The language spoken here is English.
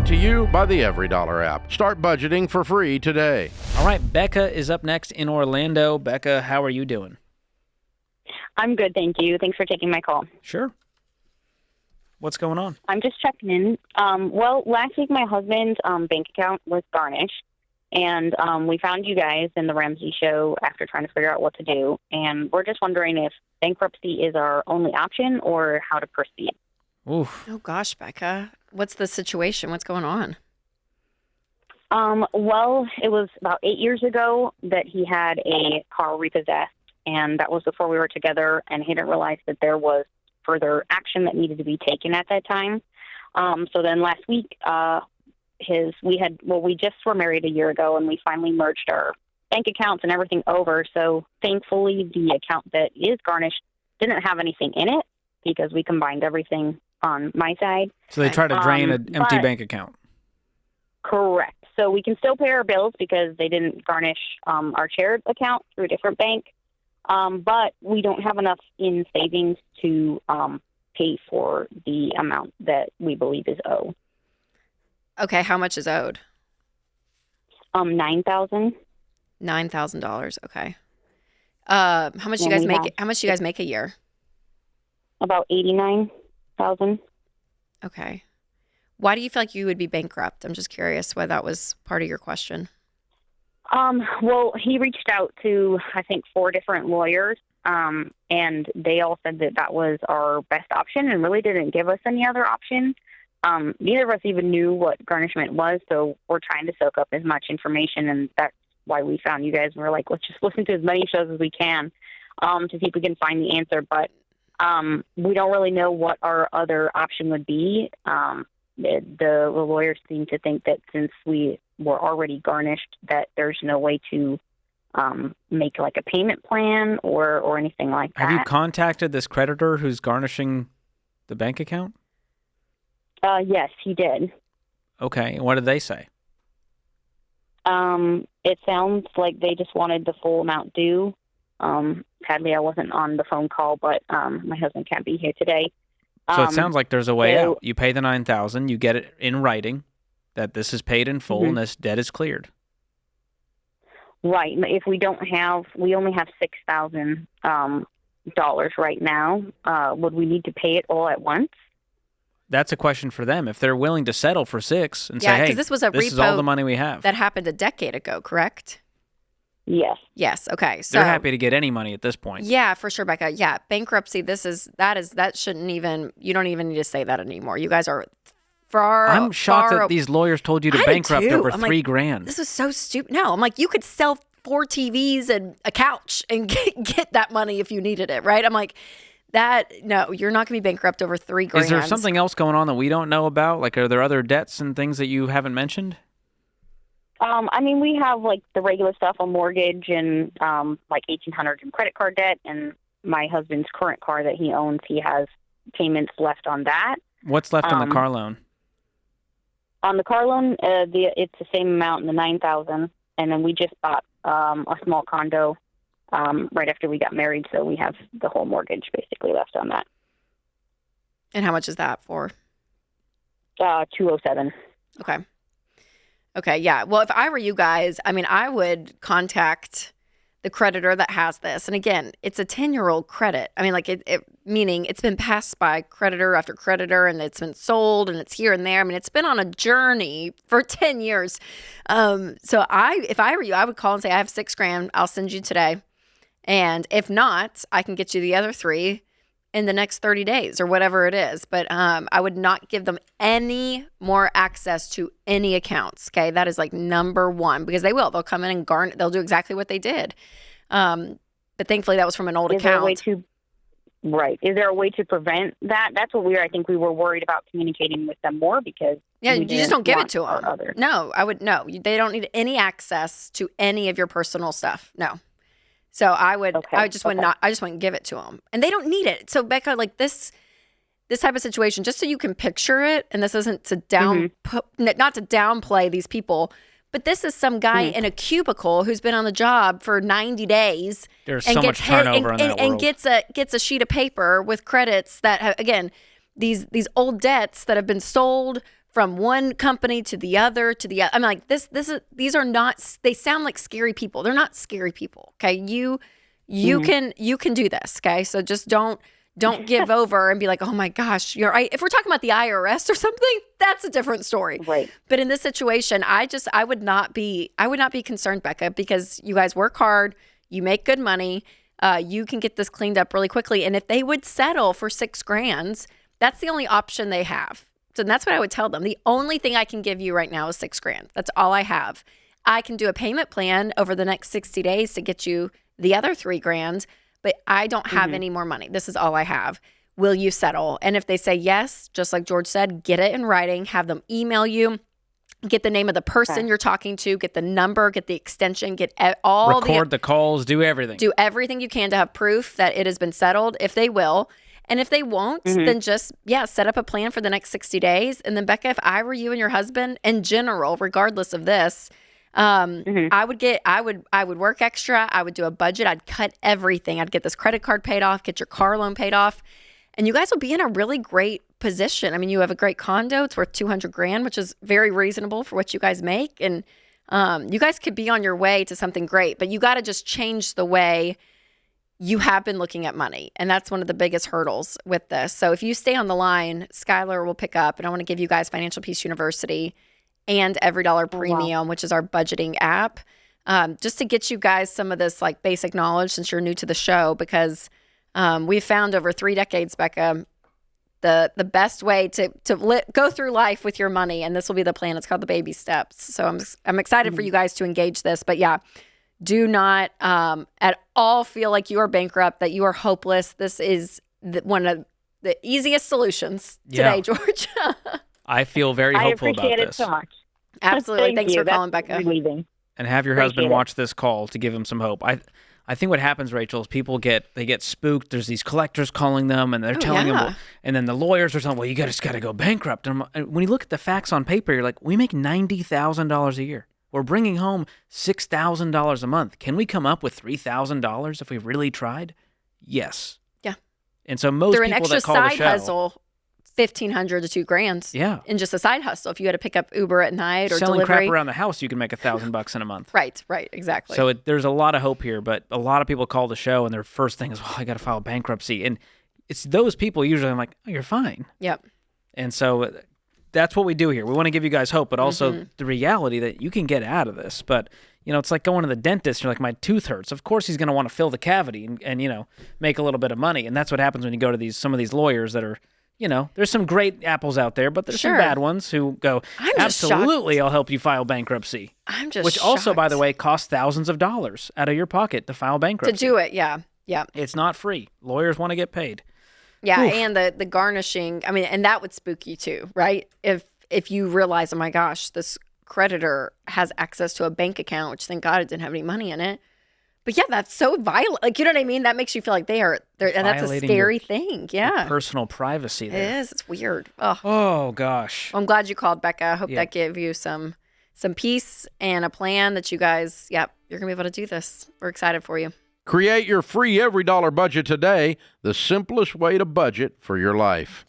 Brought to you by the Every Dollar app. Start budgeting for free today. All right, Becca is up next in Orlando. Becca, how are you doing? I'm good, thank you. Thanks for taking my call. Sure. What's going on? I'm just checking in. Well, last week my husband's bank account was garnished, and we found you guys in the Ramsey show after trying to figure out what to do. And we're just wondering if bankruptcy is our only option or how to proceed. Oof. Oh, gosh, Becca. What's the situation? What's going on? Well, it was about 8 years ago that he had a car repossessed, and that was before we were together, and he didn't realize that there was further action that needed to be taken at that time. So then last week, we just were married a year ago, and we finally merged our bank accounts and everything over. So thankfully, the account that is garnished didn't have anything in it because we combined everything on my side. So they try to drain an empty bank account. Correct. So we can still pay our bills because they didn't garnish our shared account through a different bank. But we don't have enough in savings to pay for the amount that we believe is owed. Okay, how much is owed? $9,000. $9,000. Okay. How much do you guys make? How much do you guys make a year? About $89,000. Okay. Why do you feel like you would be bankrupt? I'm just curious why that was part of your question. Well, he reached out to, I think, 4 different lawyers, and they all said that that was our best option and really didn't give us any other option. Neither of us even knew what garnishment was, so we're trying to soak up as much information, and that's why we found you guys. And we're like, let's just listen to as many shows as we can to see if we can find the answer. But we don't really know what our other option would be. The lawyers seem to think that since we were already garnished, that there's no way to make like a payment plan or anything like that. Have you contacted this creditor who's garnishing the bank account? Yes, he did. Okay. And what did they say? It sounds like they just wanted the full amount due. Sadly, I wasn't on the phone call, but my husband can't be here today. So it sounds like there's a way out. You pay the $9,000, you get it in writing that this is paid in full and this debt is cleared. Right. If we only have $6,000 right now. Would we need to pay it all at once? That's a question for them. If they're willing to settle for $6,000 and say, hey, this is all the money we have. That happened a decade ago, correct? Yes. Yes. Okay. So they're happy to get any money at this point. Yeah, for sure, Becca. Yeah, bankruptcy. That shouldn't even. You don't even need to say that anymore. You guys are far. I'm shocked that these lawyers told you to bankrupt over $3,000. This was so stupid. No, I'm like, you could sell 4 TVs and a couch and get that money if you needed it, right? I'm like, that. No, you're not going to be bankrupt over $3,000. Is there something else going on that we don't know about? Like, are there other debts and things that you haven't mentioned? I mean, we have like the regular stuff, a mortgage and like $1,800 in credit card debt, and my husband's current car that he owns, he has payments left on that. What's left on the car loan? On the car loan, it's the same amount, the $9,000, and then we just bought a small condo right after we got married, so we have the whole mortgage basically left on that. And how much is that for? $207. Okay, yeah. Well, if I were you guys, I mean, I would contact the creditor that has this. And again, it's a 10-year-old credit. I mean, like meaning it's been passed by creditor after creditor, and it's been sold, and it's here and there. I mean, it's been on a journey for 10 years. So if I were you, I would call and say, I have $6,000. I'll send you today. And if not, I can get you the other 3 in the next 30 days or whatever it is. But I would not give them any more access to any accounts, okay? That is like number 1, because they will. They'll come in and they'll do exactly what they did. But thankfully, that was from an old account. Right. Is there a way to prevent that? That's what I think we were worried about communicating with them more because... Yeah, you just don't give it to them. No, they don't need any access to any of your personal stuff. No. So I just wouldn't give it to them, and they don't need it. So Becca, like this type of situation, just so you can picture it, and this isn't to not to downplay these people, but this is some guy in a cubicle who's been on the job for 90 days. There's so much turnover in that world. And gets a sheet of paper with credits that have, again, these old debts that have been sold from one company to the other to the other. I'm like, these are not, they sound like scary people. They're not scary people. Okay. You can do this. Okay. So just don't give over and be like, oh my gosh, you're right. If we're talking about the IRS or something, that's a different story. Right. But in this situation, I would not be concerned, Becca, because you guys work hard, you make good money, you can get this cleaned up really quickly. And if they would settle for $6,000, that's the only option they have. So that's what I would tell them. The only thing I can give you right now is $6,000. That's all I have. I can do a payment plan over the next 60 days to get you the other $3,000, but I don't have any more money. This is all I have. Will you settle? And if they say yes, just like George said, get it in writing, have them email you, get the name of the person you're talking to, get the number, get the extension, get all record the calls, do everything. Do everything you can to have proof that it has been settled, if they will. And if they won't, then just, set up a plan for the next 60 days. And then, Becca, if I were you and your husband, in general, regardless of this, I would work extra. I would do a budget. I'd cut everything. I'd get this credit card paid off, get your car loan paid off. And you guys will be in a really great position. I mean, you have a great condo. It's worth $200,000, which is very reasonable for what you guys make. And you guys could be on your way to something great, but you got to just change the way you have been looking at money. And that's one of the biggest hurdles with this. So if you stay on the line, Skylar will pick up, and I want to give you guys Financial Peace University and Every Dollar Premium, which is our budgeting app, just to get you guys some of this like basic knowledge since you're new to the show, because we've found over 3 decades, Becca, the best way to go through life with your money, and this will be the plan. It's called the Baby Steps. So I'm excited for you guys to engage this, but do not at all feel like you are bankrupt, that you are hopeless. This is one of the easiest solutions today, George. I feel very hopeful about this. I appreciate it so much. Absolutely. Thanks for calling, Becca. Relieving. And have your husband watch this call to give him some hope. I think what happens, Rachel, is people get spooked. There's these collectors calling them, and they're telling them, and then the lawyers are telling, well, you just got to go bankrupt. And when you look at the facts on paper, you're like, we make $90,000 a year. We're bringing home $6,000 a month. Can we come up with $3,000 if we really tried? Yes. Yeah. And so most people that call the show, side hustle, $1,500 to $2,000. Yeah. In just a side hustle, if you had to pick up Uber at night or selling delivery. crap around the house, you can make $1,000 in a month. Right, exactly. So there's a lot of hope here, but a lot of people call the show and their first thing is, well, I got to file bankruptcy, and it's those people usually. I'm like, oh, you're fine. Yep. And so that's what we do here. We want to give you guys hope, but also the reality that you can get out of this. But, it's like going to the dentist. You're like, my tooth hurts. Of course he's going to want to fill the cavity and make a little bit of money. And that's what happens when you go to some of these lawyers that are, there's some great apples out there, but there's some bad ones who go, absolutely, I'll help you file bankruptcy. Which also, by the way, costs thousands of dollars out of your pocket to file bankruptcy. To do it, yeah. It's not free. Lawyers want to get paid. Yeah, oof. And the garnishing, I mean, and that would spook you too, right? If you realize, oh my gosh, this creditor has access to a bank account, which thank God it didn't have any money in it. But yeah, that's so violent. Like, you know what I mean? That makes you feel like they're and that's a scary thing. Yeah. Personal privacy there. It is. It's weird. Oh gosh. Well, I'm glad you called, Becca. I hope that gave you some peace and a plan that you guys, you're going to be able to do this. We're excited for you. Create your free Every Dollar budget today, the simplest way to budget for your life.